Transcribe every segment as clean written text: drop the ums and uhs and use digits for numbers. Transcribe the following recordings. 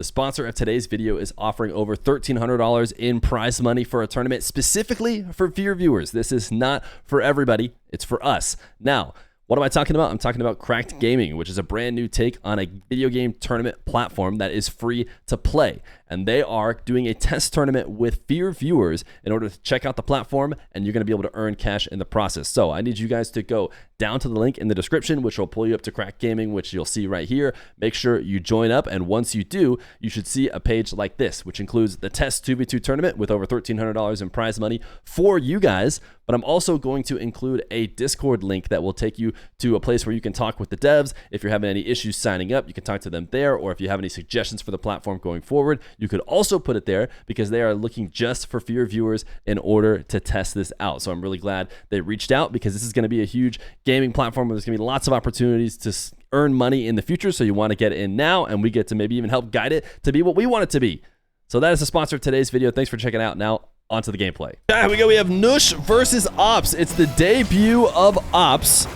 The sponsor of today's video is offering over $1,300 in prize money for a tournament specifically for Feer viewers. This is not for everybody, it's for us. Now, what am I talking about? I'm talking about Cracked Gaming, which is a brand new take on a video game tournament platform that is free to play. And they are doing a test tournament with Feer viewers in order to check out the platform, and you're going to be able to earn cash in the process. So I need you guys to go down to the link in the description, which will pull you up to Cracked Gaming, which you'll see right here. Make sure you join up, and once you do, you should see a page like this, which includes the test 2v2 tournament with over $1,300 in prize money for you guys. But I'm also going to include a Discord link that will take you to a place where you can talk with the devs. If you're having any issues signing up, you can talk to them there, or if you have any suggestions for the platform going forward, you could also put it there because they are looking just for Feer viewers in order to test this out. So I'm really glad they reached out because this is going to be a huge gaming platform where there's going to be lots of opportunities to earn money in the future. So you want to get in now, and we get to maybe even help guide it to be what we want it to be. So that is the sponsor of today's video. Thanks for checking out. Now, onto the gameplay. Here we go. We have Nush versus Ops. It's the debut of Ops,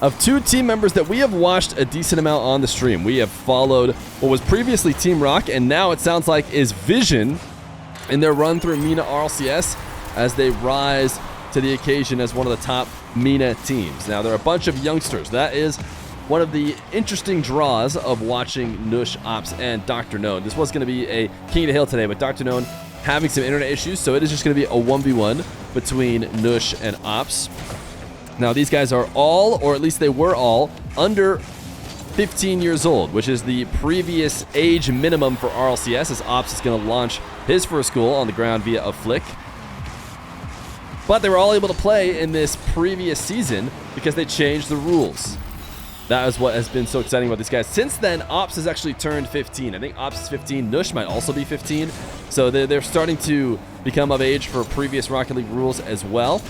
of two team members that we have watched a decent amount on the stream. We have followed what was previously Team Rock, and now it sounds like is Vision in their run through MENA RLCS as they rise to the occasion as one of the top MENA teams. Now, there are a bunch of youngsters. That is one of the interesting draws of watching Nush, Ops, and Dr. Known. This was going to be a King of the Hill today, but Dr. Known having some internet issues, so it is just going to be a 1v1 between Nush and Ops. Now, these guys are all, or at least they were all, under 15 years old, which is the previous age minimum for RLCS, as Ops is going to launch his first goal on the ground via a flick. But they were all able to play in this previous season because they changed the rules. That is what has been so exciting about these guys. Since then, Ops has actually turned 15. I think Ops is 15. Nush might also be 15. So they're starting to become of age for previous Rocket League rules as well.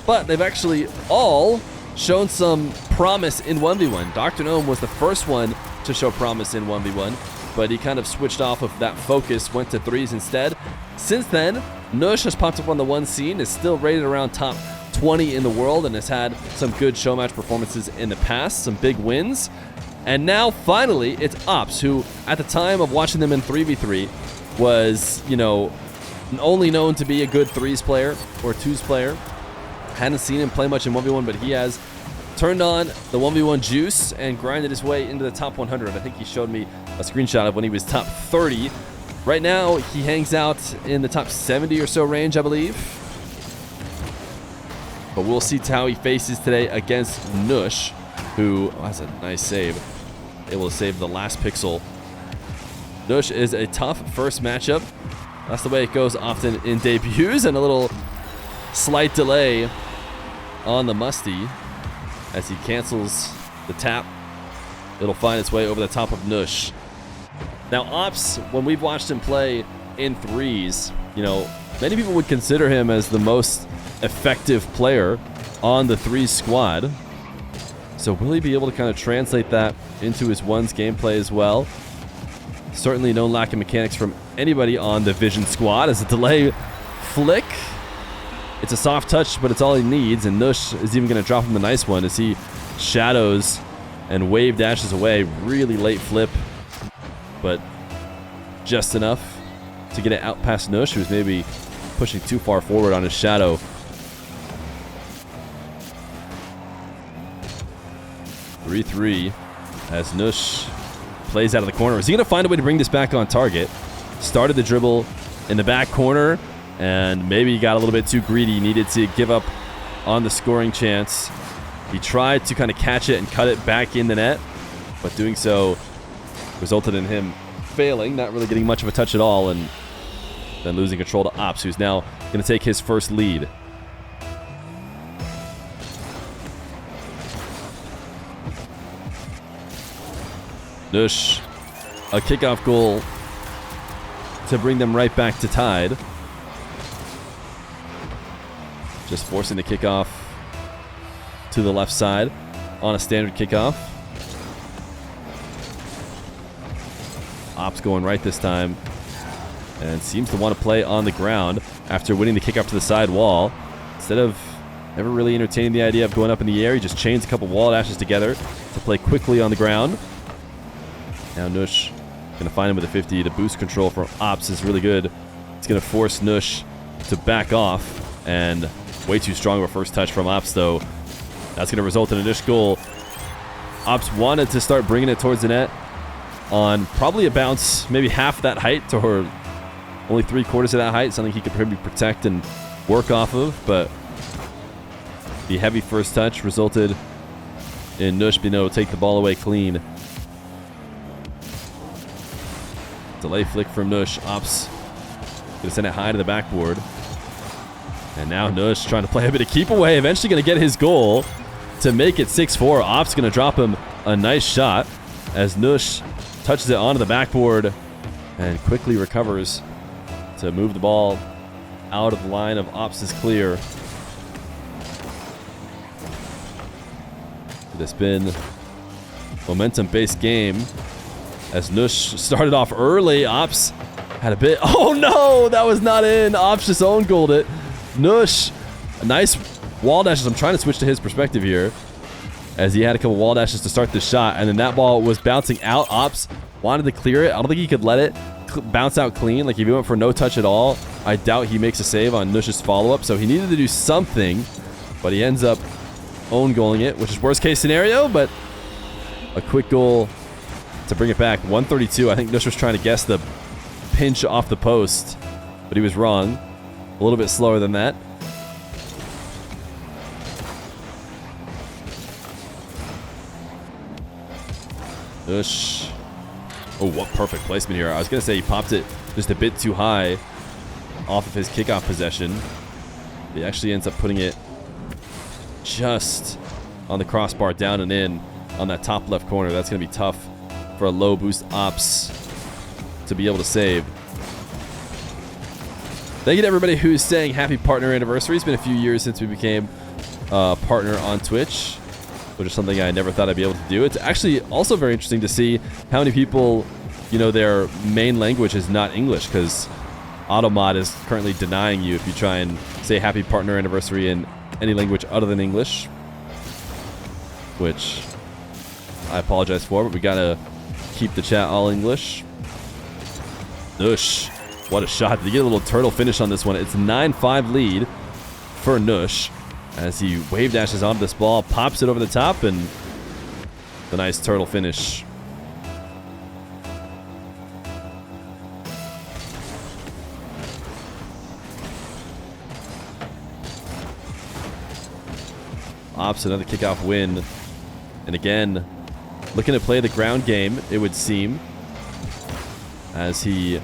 But they've actually all shown some promise in 1v1. Dr. Gnome was the first one to show promise in 1v1, but he kind of switched off of that focus, went to threes instead. Since then, Nush has popped up on the one scene, is still rated around top 20 in the world, and has had some good show match performances in the past, some big wins. And now, finally, it's Ops, who, at the time of watching them in 3v3, was, you know, only known to be a good threes player or twos player. Hadn't seen him play much in 1v1, but he has turned on the 1v1 juice and grinded his way into the top 100. I think he showed me a screenshot of when he was top 30. Right now, he hangs out in the top 70 or so range, I believe. But we'll see how he faces today against Nush, who has a nice save. Able to save the last pixel. Nush is a tough first matchup. That's the way it goes often in debuts, and a little slight delay on the Musty as he cancels the tap. It'll find its way over the top of Nush. Now, Ops, when we've watched him play in threes, you know, many people would consider him as the most effective player on the threes squad. So will he be able to kind of translate that into his ones gameplay as well? Certainly no lack of mechanics from anybody on the Vision squad as a delay flick. It's a soft touch, but it's all he needs, and Nush is even going to drop him a nice one as he shadows and wave dashes away. Really late flip, but just enough to get it out past Nush, who's maybe pushing too far forward on his shadow. (3-3) as Nush plays out of the corner. Is he going to find a way to bring this back on target? Started the dribble in the back corner, and maybe he got a little bit too greedy. Needed to give up on the scoring chance. He tried to kind of catch it and cut it back in the net, but doing so resulted in him failing, not really getting much of a touch at all, and then losing control to Ops, who's now going to take his first lead. Nush, a kickoff goal to bring them right back to tied. Just forcing the kickoff to the left side on a standard kickoff. Ops going right this time and seems to want to play on the ground after winning the kickoff to the side wall. Instead of ever really entertaining the idea of going up in the air, he just chains a couple wall dashes together to play quickly on the ground. Now Nush Gonna find him with a 50. The boost control from Ops is really good. It's gonna force Nush to back off, and way too strong of a first touch from Ops, though. That's gonna result in a Nush goal. Ops wanted to start bringing it towards the net on probably a bounce, maybe half that height, or only 3/4 of that height, something he could probably protect and work off of, but the heavy first touch resulted in Nush being able to take the ball away clean. Delay flick from Nush. Ops gonna send it high to the backboard. And now Nush trying to play a bit of keep away, eventually gonna get his goal to make it 6-4. Ops gonna drop him a nice shot as Nush touches it onto the backboard and quickly recovers to move the ball out of the line of Ops' clear. It's been momentum-based game as Nush started off early. Ops had a bit. Oh no, that was not in. Ops just own goaled it. Nush, a nice wall dashes. I'm trying to switch to his perspective here as he had a couple wall dashes to start this shot, and then that ball was bouncing out. Ops wanted to clear it. I don't think he could let it bounce out clean. Like if he went for no touch at all, I doubt he makes a save on Nush's follow-up. So he needed to do something, but he ends up own goaling it, which is worst case scenario, but a quick goal to bring it back. 132. I think Nush was trying to guess the pinch off the post, but he was wrong. A little bit slower than that. Nush. Oh, what perfect placement here. I was going to say he popped it just a bit too high off of his kickoff possession. He actually ends up putting it just on the crossbar, down and in on that top left corner. That's going to be tough for a low boost Ops to be able to save. Thank you to everybody who's saying happy partner anniversary. It's been a few years since we became a partner on Twitch, which is something I never thought I'd be able to do. It's actually also very interesting to see how many people, you know, their main language is not English, because Automod is currently denying you if you try and say happy partner anniversary in any language other than English, which I apologize for, but we gotta keep the chat all English. Nush, what a shot. Did he get a little turtle finish on this one? It's a 9-5 lead for Nush as he wave dashes onto this ball, pops it over the top, and the nice turtle finish. Ops, another kickoff win. And again, looking to play the ground game, it would seem, as he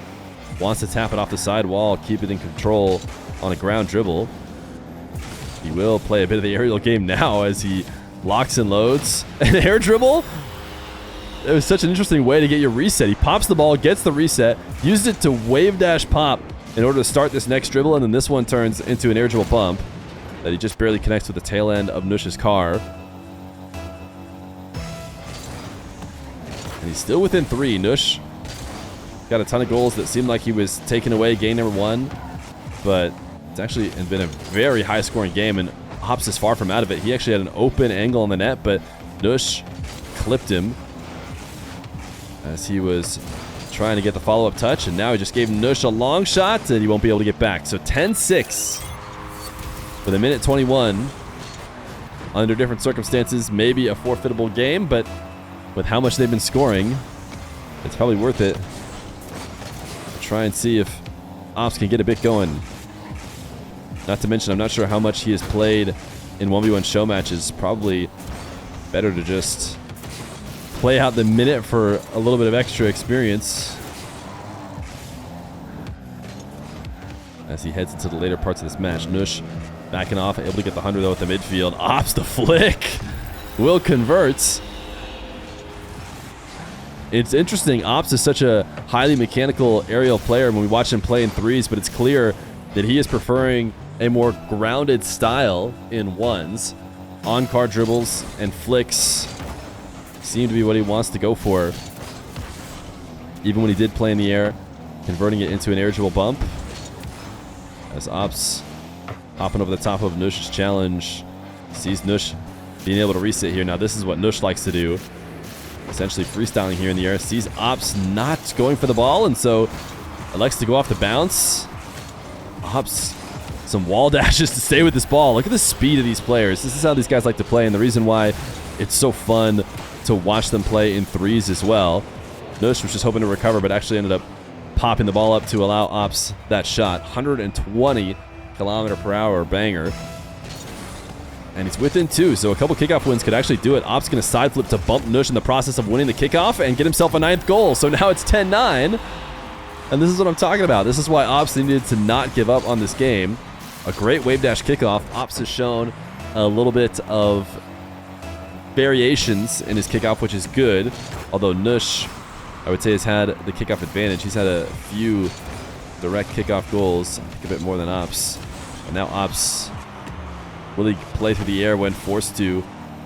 wants to tap it off the side wall, keep it in control on a ground dribble. He will play a bit of the aerial game now as he locks and loads. An air dribble? It was such an interesting way to get your reset. He pops the ball, gets the reset, uses it to wave dash pop in order to start this next dribble, and then this one turns into an air dribble bump that he just barely connects with the tail end of Nush's car. And he's still within 3. Nush got a ton of goals that seemed like he was taking away game number 1, but it's actually been a very high-scoring game, and Ops is far from out of it. He actually had an open angle on the net, but Nush clipped him as he was trying to get the follow-up touch, and now he just gave Nush a long shot, and he won't be able to get back. So 10-6 with a minute 21. Under different circumstances, maybe a forfeitable game, but with how much they've been scoring, it's probably worth it to try and see if Ops can get a bit going. Not to mention, I'm not sure how much he has played in 1v1 show matches. Probably better to just play out the minute for a little bit of extra experience as he heads into the later parts of this match. Nush backing off, able to get the 100 though at the midfield. Ops the flick. Will converts. It's interesting. Ops is such a highly mechanical aerial player when we watch him play in threes, but it's clear that he is preferring a more grounded style in ones. On-card dribbles and flicks seem to be what he wants to go for. Even when he did play in the air, converting it into an air dribble bump. As Ops hopping over the top of Nush's challenge. Sees Nush being able to reset here. Now this is what Nush likes to do. essentially freestyling here in the air. Sees Ops not going for the ball, and so elects to go off the bounce. Ops, some wall dashes to stay with this ball. Look at the speed of these players. This is how these guys like to play, and the reason why it's so fun to watch them play in threes as well. Nush was just hoping to recover, but actually ended up popping the ball up to allow Ops that shot. 120 kilometer per hour banger. And he's within 2, so a couple kickoff wins could actually do it. Ops going to side flip to bump Nush in the process of winning the kickoff and get himself a 9th goal. So now it's 10-9. And this is what I'm talking about. This is why Ops needed to not give up on this game. A great wave dash kickoff. Ops has shown a little bit of variations in his kickoff, which is good. Although Nush, I would say, has had the kickoff advantage. He's had a few direct kickoff goals, I think a bit more than Ops. And now Ops really play through the air when forced to,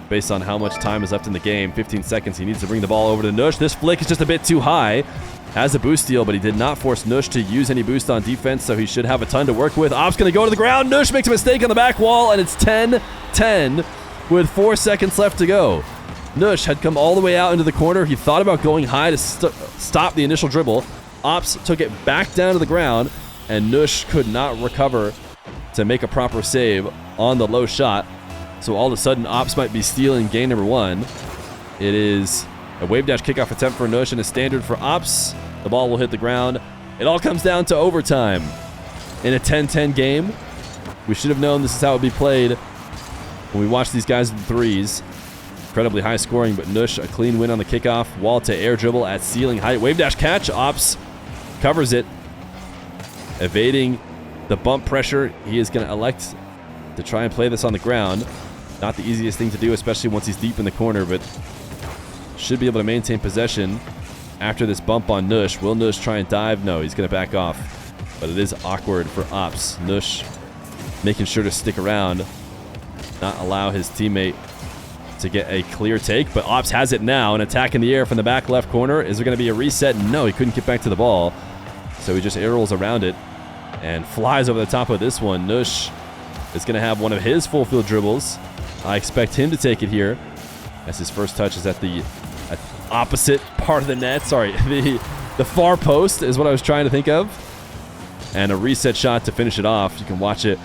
based on how much time is left in the game. 15 seconds. He needs to bring the ball over to Nush. This flick is just a bit too high. Has a boost steal, but he did not force Nush to use any boost on defense, so he should have a ton to work with. Ops going to go to the ground. Nush makes a mistake on the back wall, and it's 10-10 with 4 seconds left to go. Nush had come all the way out into the corner. He thought about going high to stop the initial dribble. Ops took it back down to the ground, and Nush could not recover to make a proper save on the low shot. So all of a sudden, Ops might be stealing game number 1. It is a wave dash kickoff attempt for Nush and a standard for Ops. The ball will hit the ground. It all comes down to overtime. In a 10-10 game, we should have known this is how it would be played when we watched these guys in threes. Incredibly high scoring, but Nush, a clean win on the kickoff. Wall to air dribble at ceiling height. Wave dash catch. Ops covers it, evading the bump pressure. He is going to elect to try and play this on the ground. Not the easiest thing to do, especially once he's deep in the corner, but should be able to maintain possession after this bump on Nush. Will Nush try and dive? No, he's going to back off. But it is awkward for Ops. Nush making sure to stick around, not allow his teammate to get a clear take. But Ops has it now. An attack in the air from the back left corner. Is there going to be a reset? No, he couldn't get back to the ball. So he just air rolls around it and flies over the top of this one. Nush is going to have one of his full field dribbles. I expect him to take it here, as his first touch is at the opposite part of the net. Sorry, the far post is what I was trying to think of. And a reset shot to finish it off. You can watch it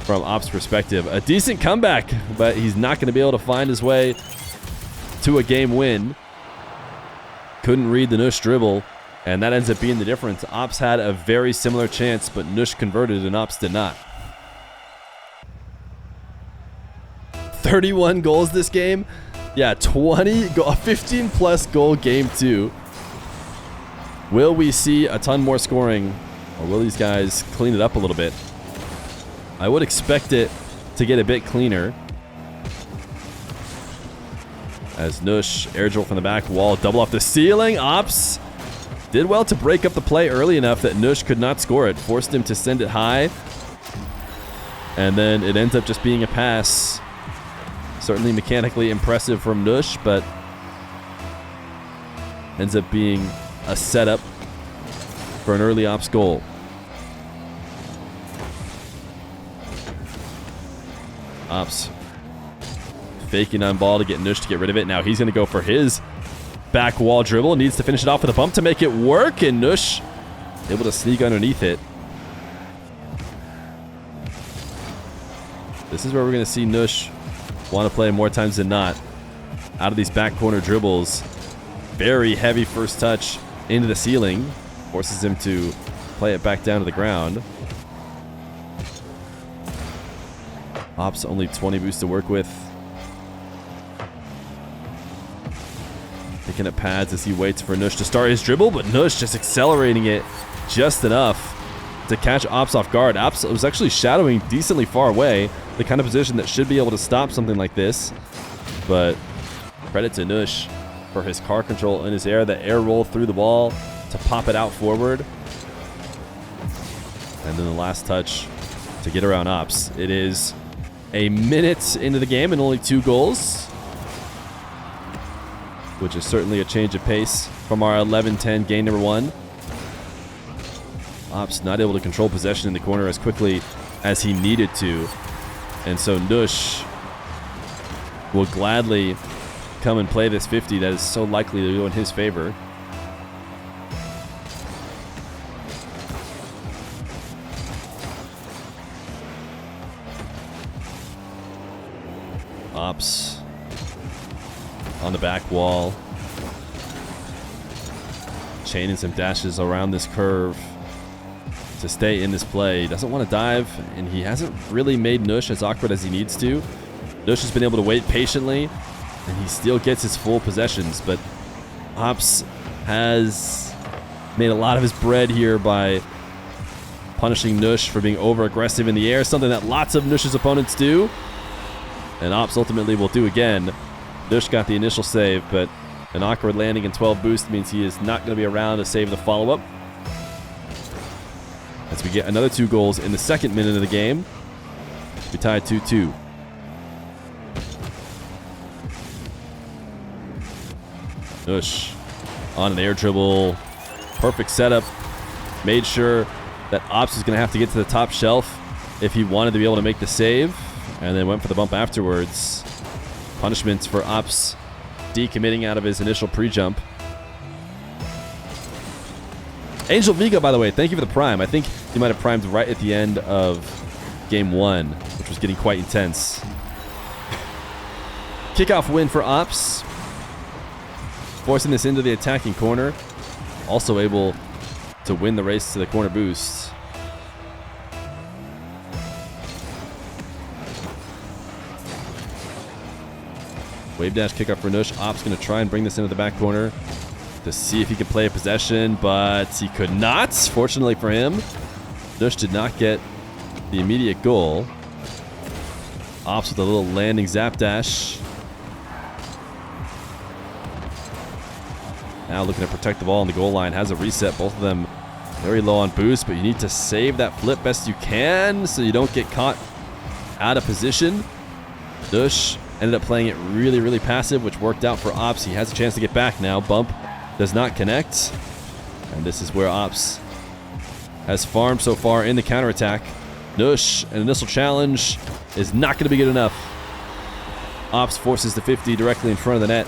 from Ops' perspective. A decent comeback, but he's not going to be able to find his way to a game win. Couldn't read the Nush dribble, and that ends up being the difference. Ops had a very similar chance, but Nush converted and Ops did not. 31 goals this game. Yeah, 15 plus goal game 2. Will we see a ton more scoring, or will these guys clean it up a little bit? I would expect it to get a bit cleaner. As Nush air dribble from the back wall, double off the ceiling. Ops did well to break up the play early enough that Nush could not score it. Forced him to send it high. And then it ends up just being a pass. Certainly mechanically impressive from Nush, but ends up being a setup for an early Ops goal. Ops faking on ball to get Nush to get rid of it. Now he's going to go for his back wall dribble. Needs to finish it off with a bump to make it work, and Nush able to sneak underneath it. This is where we're going to see Nush want to play more times than not. Out of these back corner dribbles. Very heavy first touch into the ceiling. Forces him to play it back down to the ground. Ops only 20 boosts to work with. Picking up pads as he waits for Nush to start his dribble, but Nush just accelerating it just enough to catch Ops off guard. Ops was actually shadowing decently far away, the kind of position that should be able to stop something like this. But credit to Nush for his car control in his air, the air roll through the ball to pop it out forward. And then the last touch to get around Ops. It is a minute into the game and only 2 goals, which is certainly a change of pace from our 11-10 game number 1. Ops not able to control possession in the corner as quickly as he needed to. And so Nush will gladly come and play this 50 that is so likely to go in his favor. Ops on the back wall. Chaining some dashes around this curve to stay in this play. He doesn't want to dive, and he hasn't really made Nush as awkward as he needs to. Nush has been able to wait patiently, and he still gets his full possessions, but Ops has made a lot of his bread here by punishing Nush for being over-aggressive in the air, something that lots of Nush's opponents do, and Ops ultimately will do again. Nush got the initial save, but an awkward landing in 12 boost means he is not going to be around to save the follow-up. As we get another 2 goals in the second minute of the game, we tied 2-2. Nush on an air dribble. Perfect setup. Made sure that Ops was going to have to get to the top shelf if he wanted to be able to make the save, and then went for the bump afterwards. Punishments for Ops decommitting out of his initial pre-jump. Angel Viga, by the way, thank you for the prime. I think he might have primed right at the end of game 1, which was getting quite intense. Kickoff win for Ops. Forcing this into the attacking corner. Also able to win the race to the corner boost. Wave dash kickoff for Nush. Ops going to try and bring this into the back corner to see if he could play a possession, but he could not. Fortunately for him, Nush did not get the immediate goal. Ops with a little landing zap dash. Now looking to protect the ball on the goal line. Has a reset. Both of them very low on boost, but you need to save that flip best you can so you don't get caught out of position. Nush ended up playing it really, really passive, which worked out for Ops. He has a chance to get back now. Bump does not connect. And this is where Ops has farmed so far in the counterattack. Nush, an initial challenge is not going to be good enough. Ops forces the 50 directly in front of the net.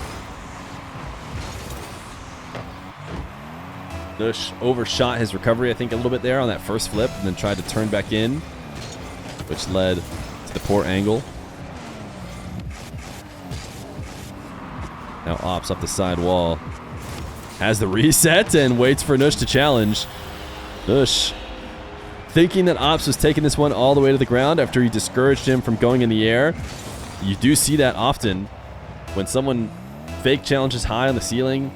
Nush overshot his recovery, I think, a little bit there on that first flip, and then tried to turn back in, which led to the poor angle. Now Ops up the side wall. Has the reset and waits for Nush to challenge. Nush thinking that Ops was taking this one all the way to the ground after he discouraged him from going in the air. You do see that often. When someone fake challenges high on the ceiling,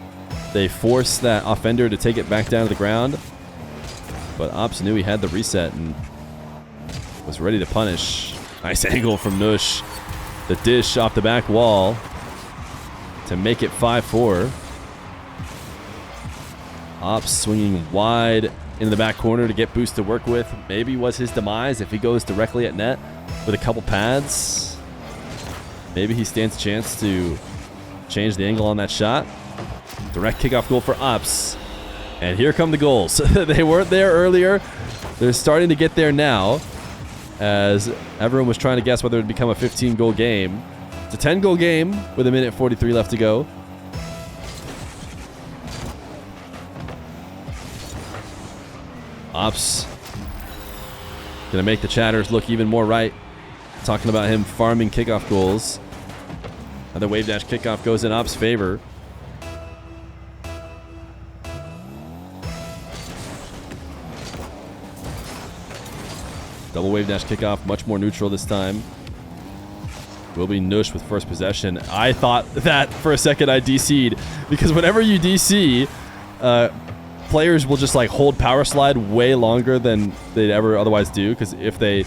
they force that offender to take it back down to the ground. But Ops knew he had the reset and was ready to punish. Nice angle from Nush. The dish off the back wall to make it 5-4. Ops swinging wide into the back corner to get boost to work with. Maybe was his demise if he goes directly at net with a couple pads. Maybe he stands a chance to change the angle on that shot. Direct kickoff goal for Ops. And here come the goals. They weren't there earlier. They're starting to get there now, as everyone was trying to guess whether it would become a 15-goal game. It's a 10-goal game with 1:43 left to go. Ops gonna make the chatters look even more right. Talking about him farming kickoff goals. Another wave dash kickoff goes in Ops' favor. Double wave dash kickoff, much more neutral this time. Will be Nush with first possession. I thought that for a second I DC'd, because whenever you DC, players will just like hold power slide way longer than they'd ever otherwise do, because if they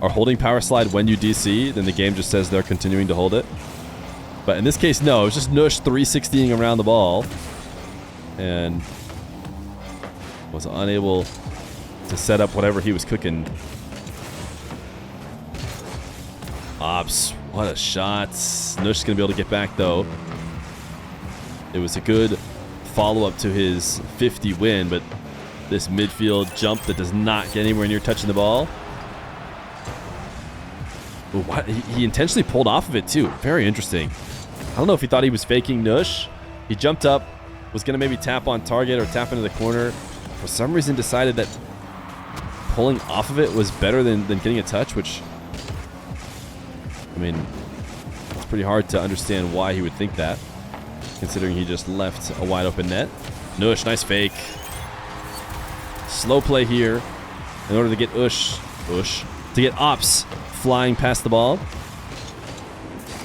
are holding power slide when you DC, then the game just says they're continuing to hold it. But in this case, no, it's just Nush 360ing around the ball and was unable to set up whatever he was cooking. Ops, what a shot. Nush is going to be able to get back, though. It was a good follow-up to his 50 win, but this midfield jump that does not get anywhere near touching the ball. Ooh, what? He intentionally pulled off of it, too. Very interesting. don't know if he thought he was faking Nush. He jumped up, was going to maybe tap on target or tap into the corner. For some reason decided that pulling off of it was better than getting a touch, which, I mean, it's pretty hard to understand why he would think that, considering he just left a wide open net. Nush, nice fake. Slow play here in order to get to get Ops flying past the ball.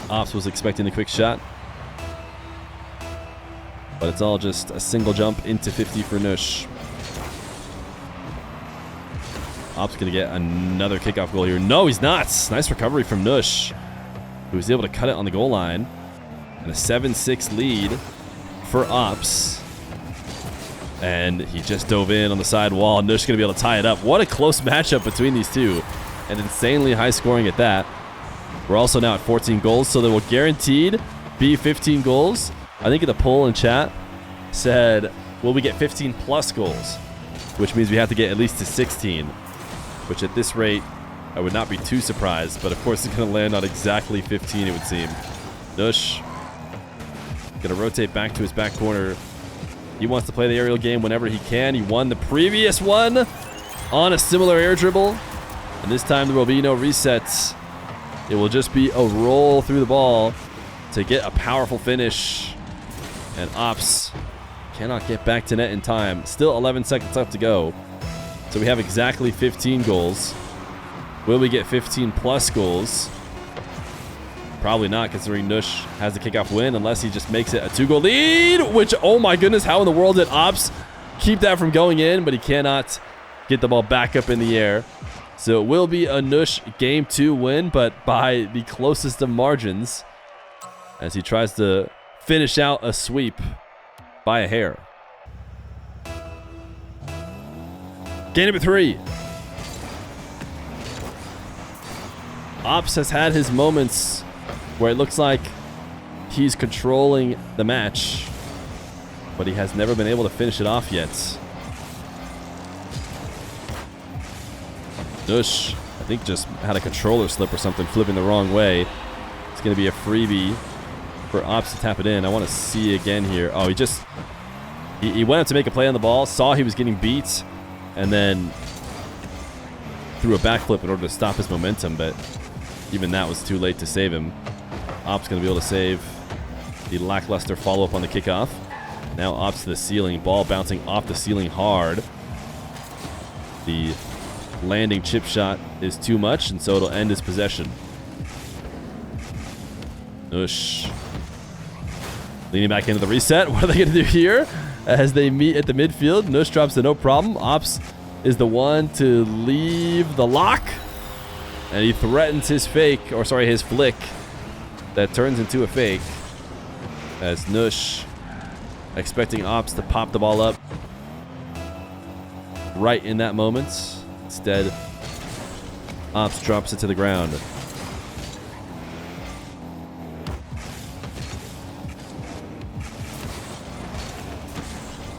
Ops was expecting the quick shot, but it's all just a single jump into 50 for Nush. Ops going to get another kickoff goal here. No, he's not. Nice recovery from Nush, who was able to cut it on the goal line. And a 7-6 lead for Ops. And he just dove in on the side wall. Nush going to be able to tie it up. What a close matchup between these two. And insanely high scoring at that. We're also now at 14 goals, so there will guaranteed be 15 goals. I think in the poll in chat said, will we get 15 plus goals? Which means we have to get at least to 16. Which at this rate, I would not be too surprised. But of course, it's going to land on exactly 15, it would seem. Nush going to rotate back to his back corner. He wants to play the aerial game whenever he can. He won the previous one on a similar air dribble. And this time there will be no resets. It will just be a roll through the ball to get a powerful finish. And Ops cannot get back to net in time. Still 11 seconds left to go. So we have exactly 15 goals. Will we get 15 plus goals? Probably not, considering Nush has the kickoff win, unless he just makes it a 2-goal lead, which, oh my goodness, how in the world did Ops keep that from going in? But he cannot get the ball back up in the air. So it will be a Nush Game 2 win, but by the closest of margins, as he tries to finish out a sweep by a hair. Game number 3. Ops has had his moments where it looks like he's controlling the match, but he has never been able to finish it off yet. Nush, I think, just had a controller slip or something, flipping the wrong way. It's going to be a freebie for Ops to tap it in. I want to see again here. Oh, he went up to make a play on the ball, saw he was getting beat, and then threw a backflip in order to stop his momentum, but even that was too late to save him. Ops going to be able to save the lackluster follow-up on the kickoff. Now Ops to the ceiling. Ball bouncing off the ceiling hard. The landing chip shot is too much, and so it'll end his possession. Nush leaning back into the reset. What are they going to do here? As they meet at the midfield, Nush drops to no problem. Ops is the one to leave the lock, and he threatens his fake, or sorry, his flick that turns into a fake, as Nush expecting Ops to pop the ball up right in that moment. Instead, Ops drops it to the ground.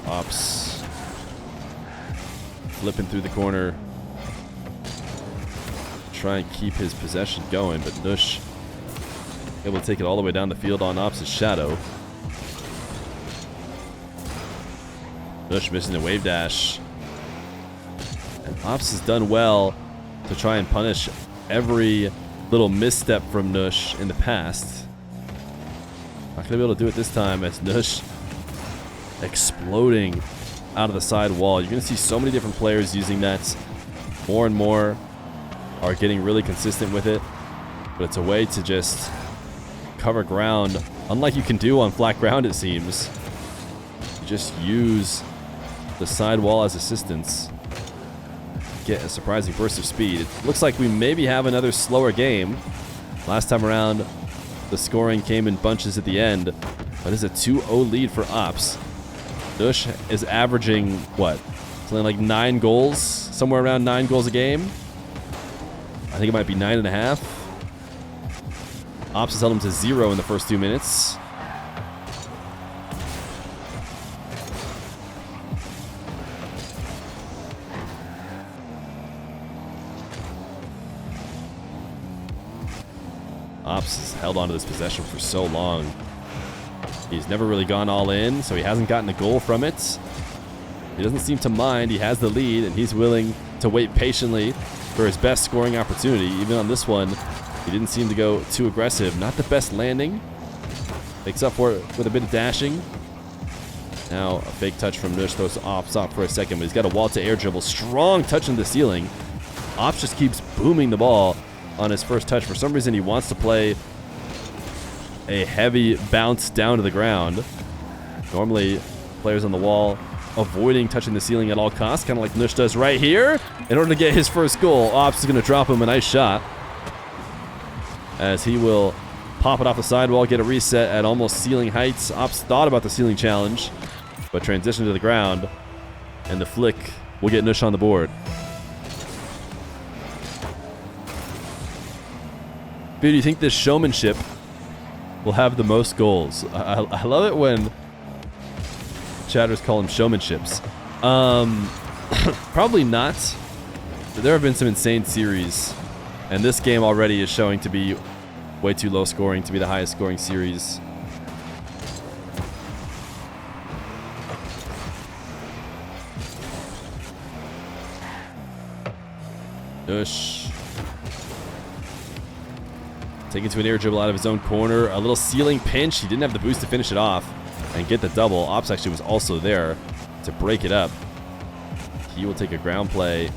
Ops flipping through the corner, try and keep his possession going, but Nush able to take it all the way down the field on Ops' shadow. Nush missing the wave dash. And Ops has done well to try and punish every little misstep from Nush in the past. Not going to be able to do it this time, as Nush exploding out of the side wall. You're going to see so many different players using that. More and more are getting really consistent with it. But it's a way to just cover ground, unlike you can do on flat ground, it seems. You just use the side wall as assistance. Get a surprising burst of speed. It looks like we maybe have another slower game. Last time around, the scoring came in bunches at the end, but it's a 2-0 lead for Ops. Nush is averaging, what? Something like 9 goals? Somewhere around 9 goals a game? I think it might be 9.5. Ops has held him to 0 in the first 2 minutes. Ops has held on to this possession for so long. He's never really gone all in, so he hasn't gotten a goal from it. He doesn't seem to mind. He has the lead, and he's willing to wait patiently for his best scoring opportunity. Even on this one, he didn't seem to go too aggressive. Not the best landing. Makes up for it with a bit of dashing. Now a fake touch from Nush, throws Ops off for a second, but he's got a wall to air dribble. Strong touch in the ceiling. Ops just keeps booming the ball on his first touch. For some reason, he wants to play a heavy bounce down to the ground. Normally, players on the wall avoiding touching the ceiling at all costs, kind of like Nush does right here. In order to get his first goal, Ops is going to drop him a nice shot, as he will pop it off the sidewall, get a reset at almost ceiling heights. Ops thought about the ceiling challenge, but transitioned to the ground, and the flick will get Nush on the board. Feer, do you think this showmanship will have the most goals? I love it when chatters call them showmanships. Probably not. There have been some insane series, and this game already is showing to be way too low scoring to be the highest scoring series. Nush taking to an air dribble out of his own corner. A little ceiling pinch. He didn't have the boost to finish it off and get the double. Ops actually was also there to break it up. He will take a ground play,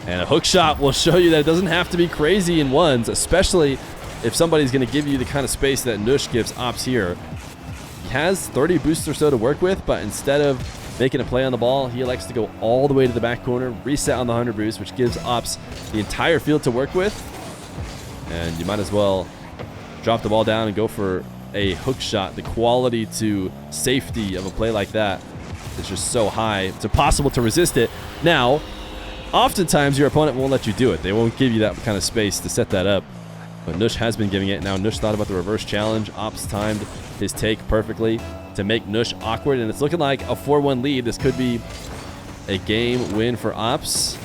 and a hook shot will show you that it doesn't have to be crazy in ones, especially if somebody's going to give you the kind of space that Nush gives Ops here. He has 30 boosts or so to work with, but instead of making a play on the ball, he elects to go all the way to the back corner, reset on the 100 boost, which gives Ops the entire field to work with. And you might as well drop the ball down and go for a hook shot. The quality to safety of a play like that is just so high. It's impossible to resist it. Now, oftentimes your opponent won't let you do it. They won't give you that kind of space to set that up. But Nush has been giving it. Now Nush thought about the reverse challenge. Ops timed his take perfectly to make Nush awkward, and it's looking like a 4-1 lead. This could be a game win for Ops,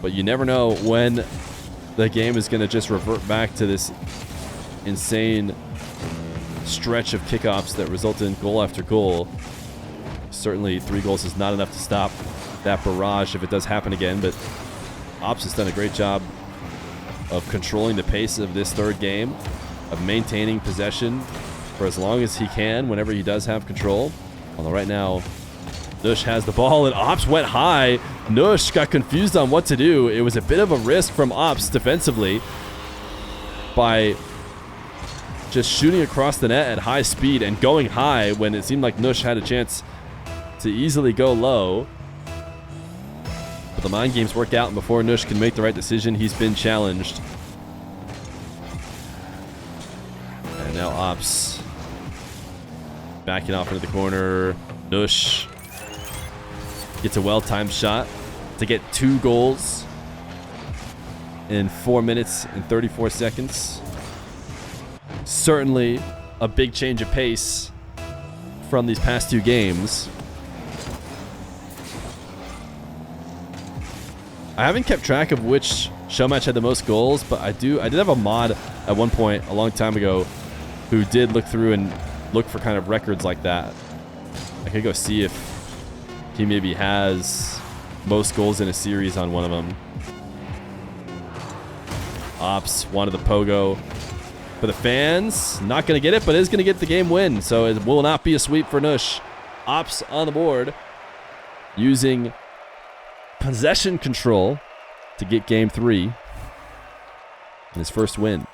but you never know when the game is going to just revert back to this insane stretch of kickoffs that result in goal after goal. Certainly 3 goals is not enough to stop that barrage if it does happen again, but Ops has done a great job of controlling the pace of this third game, of maintaining possession for as long as he can whenever he does have control. Although right now, Nush has the ball, and Ops went high. Nush got confused on what to do. It was a bit of a risk from Ops defensively by just shooting across the net at high speed and going high when it seemed like Nush had a chance to easily go low. But the mind games work out, and before Nush can make the right decision, he's been challenged. And now Ops backing off into the corner. Nush gets a well-timed shot to get 2 goals in 4 minutes and 34 seconds. Certainly a big change of pace from these past 2 games. I haven't kept track of which show match had the most goals, but I did have a mod at one point a long time ago who did look through and look for kind of records like that. I could go see if he maybe has most goals in a series on one of them. Ops wanted the pogo for the fans. Not going to get it, but is going to get the game win. So it will not be a sweep for Nush. Ops on the board using possession control to get game 3 and his first win.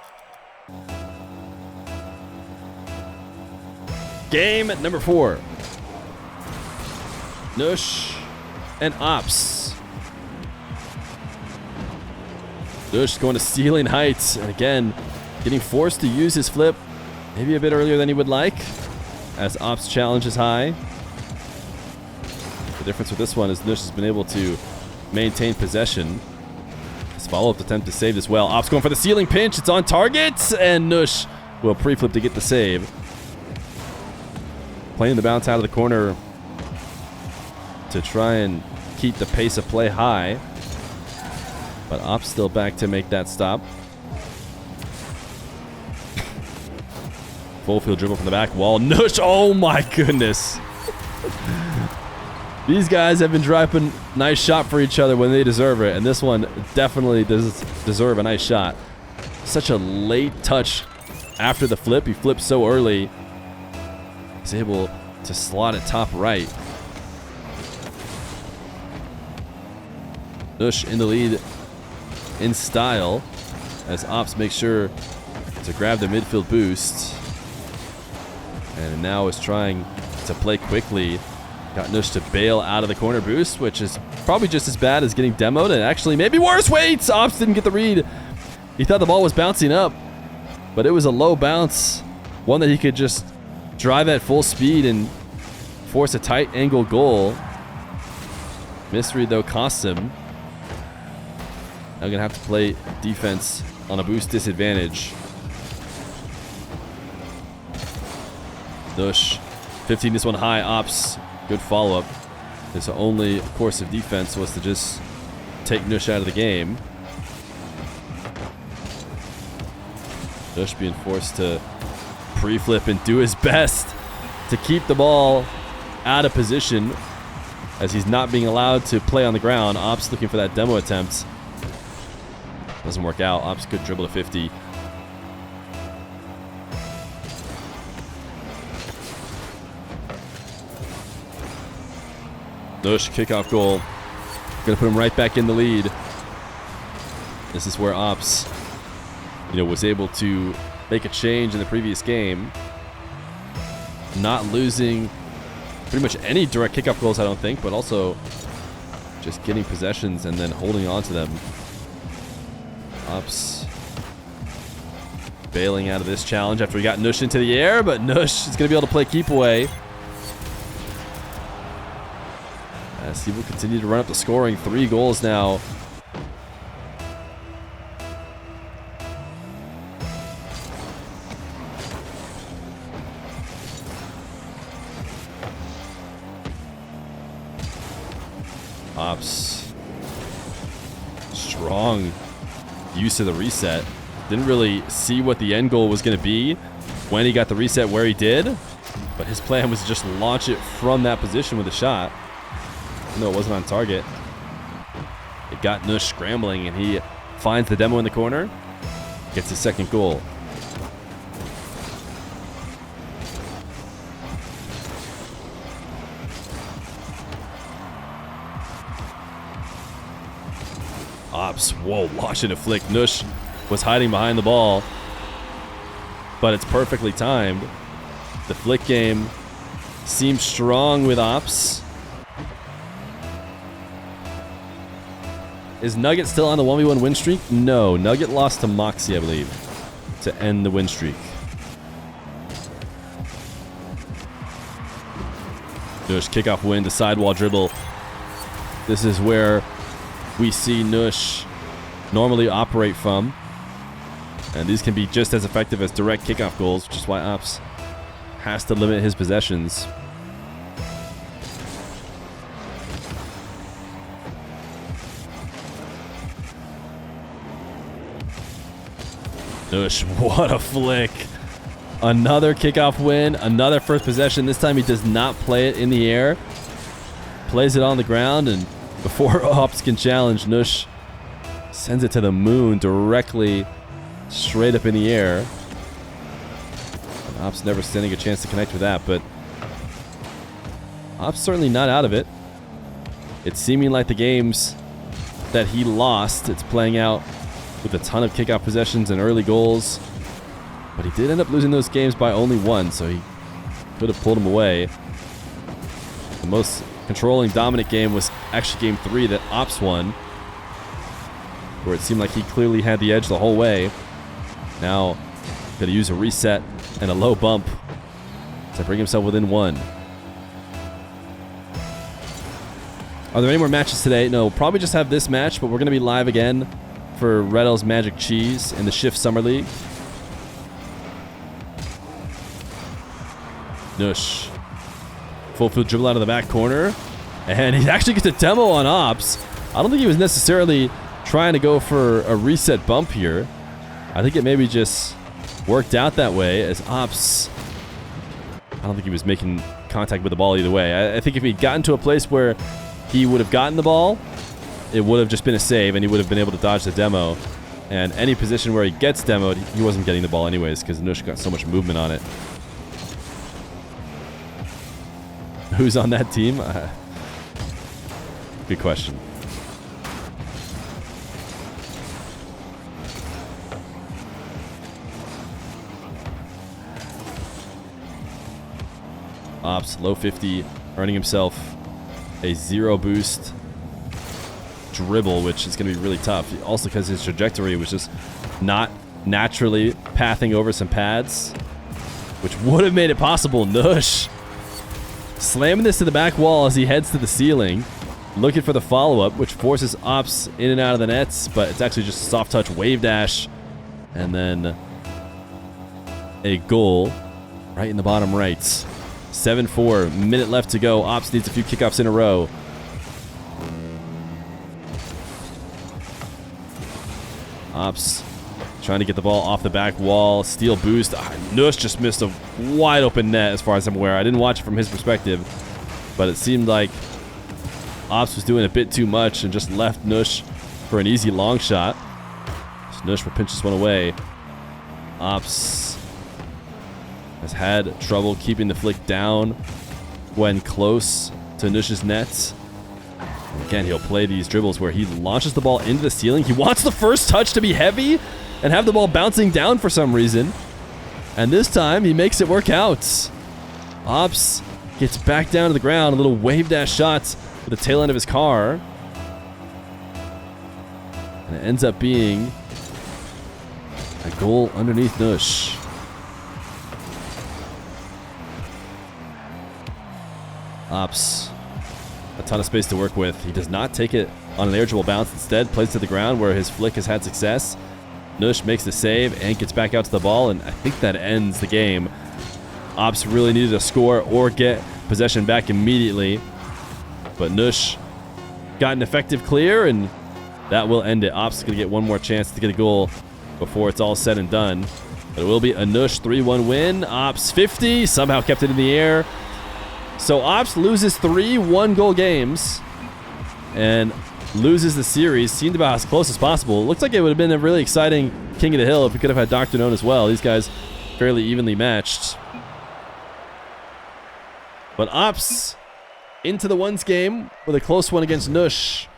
Game number 4. Nush and Ops. Nush going to ceiling heights, and again getting forced to use his flip maybe a bit earlier than he would like, as Ops challenge is high. The difference with this one is Nush has been able to maintain possession. His follow-up attempt to save as well. Ops going for the ceiling pinch. It's on target, and Nush will pre-flip to get the save. Playing the bounce out of the corner to try and keep the pace of play high. But Ops still back to make that stop. Full field dribble from the back wall. Nush, oh my goodness. These guys have been dropping nice shot for each other when they deserve it, and this one definitely does deserve a nice shot. Such a late touch after the flip. He flipped so early. He's able to slot it top right. Nush in the lead in style as Ops makes sure to grab the midfield boost. And now is trying to play quickly. Got Nush to bail out of the corner boost, which is probably just as bad as getting demoed, and actually maybe worse. Wait, Ops didn't get the read. He thought the ball was bouncing up, but it was a low bounce. One that he could just drive at full speed and force a tight angle goal. Misread though costs him. Now gonna have to play defense on a boost disadvantage. Nush, 15 this one high. Ops, good follow-up. His only course of defense was to just take Nush out of the game. Nush being forced to pre-flip and do his best to keep the ball out of position as he's not being allowed to play on the ground. Ops looking for that demo attempt. Doesn't work out. Ops good dribble to 50. Nush kickoff goal. Gonna put him right back in the lead. This is where Ops, was able to make a change in the previous game. Not losing pretty much any direct kickoff goals, I don't think, but also just getting possessions and then holding on to them. Ops bailing out of this challenge after we got Nush into the air, but Nush is going to be able to play keep away. As he will continue to run up the scoring. 3 goals now. Ops. Strong use of the reset. Didn't really see what the end goal was going to be when he got the reset where he did. But his plan was to just launch it from that position with a shot. No, it wasn't on target. It got Nush scrambling, and he finds the demo in the corner. Gets his second goal. Ops, whoa, launching a flick. Nush was hiding behind the ball, but it's perfectly timed. The flick game seems strong with Ops. Is Nugget still on the 1v1 win streak? No, Nugget lost to Moxie, I believe, to end the win streak. Nush kickoff win to sidewall dribble. This is where we see Nush normally operate from. And these can be just as effective as direct kickoff goals, which is why Ops has to limit his possessions. Nush, what a flick. Another kickoff win, another first possession. This time he does not play it in the air. Plays it on the ground, and before Ops can challenge, Nush sends it to the moon directly straight up in the air. And Ops never standing a chance to connect with that, but Ops certainly not out of it. It's seeming like the games that he lost, it's playing out with a ton of kickoff possessions and early goals. But he did end up losing those games by only 1, so he could have pulled him away. The most controlling, dominant game was actually game 3 that Ops won, where it seemed like he clearly had the edge the whole way. Now, going to use a reset and a low bump to bring himself within 1. Are there any more matches today? No, probably just have this match, but we're going to be live again for Red L's Magic Cheese in the Shift Summer League. Nush. Full field dribble out of the back corner. And he actually gets a demo on Ops. I don't think he was necessarily trying to go for a reset bump here. I think it maybe just worked out that way as Ops I don't think he was making contact with the ball either way. I think if he'd gotten to a place where he would have gotten the ball, it would have just been a save, and he would have been able to dodge the demo. And any position where he gets demoed, he wasn't getting the ball anyways because Nush got so much movement on it. Who's on that team? Good question. Ops, low 50, earning himself a 0 boost dribble, which is going to be really tough. Also because his trajectory was just not naturally pathing over some pads, which would have made it possible. Nush slamming this to the back wall as he heads to the ceiling, looking for the follow-up, which forces Ops in and out of the nets, but it's actually just a soft touch wave dash, and then a goal right in the bottom right. 7-4, minute left to go. Ops needs a few kickoffs in a row. Ops trying to get the ball off the back wall. Steal boost. Nush just missed a wide open net as far as I'm aware. I didn't watch it from his perspective, but it seemed like Ops was doing a bit too much and just left Nush for an easy long shot. So Nush will pinch this one away. Ops has had trouble keeping the flick down when close to Nush's nets. Again, he'll play these dribbles where he launches the ball into the ceiling. He wants the first touch to be heavy and have the ball bouncing down for some reason. And this time, he makes it work out. Ops gets back down to the ground. A little wave dash shot with the tail end of his car. And it ends up being a goal underneath Nush. Ops, a ton of space to work with. He does not take it on an air dribble bounce. Instead, plays to the ground where his flick has had success. Nush makes the save and gets back out to the ball, and I think that ends the game. Ops really needed to score or get possession back immediately, but Nush got an effective clear, and that will end it. Ops is going to get one more chance to get a goal before it's all said and done. But it will be a Nush 3-1 win. Ops 50, somehow kept it in the air. So Ops loses 3 one-goal games and loses the series. Seemed about as close as possible. Looks like it would have been a really exciting King of the Hill if we could have had Dr. Known as well. These guys fairly evenly matched. But Ops into the ones game with a close one against Nush.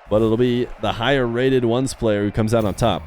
But it'll be the higher rated ones player who comes out on top.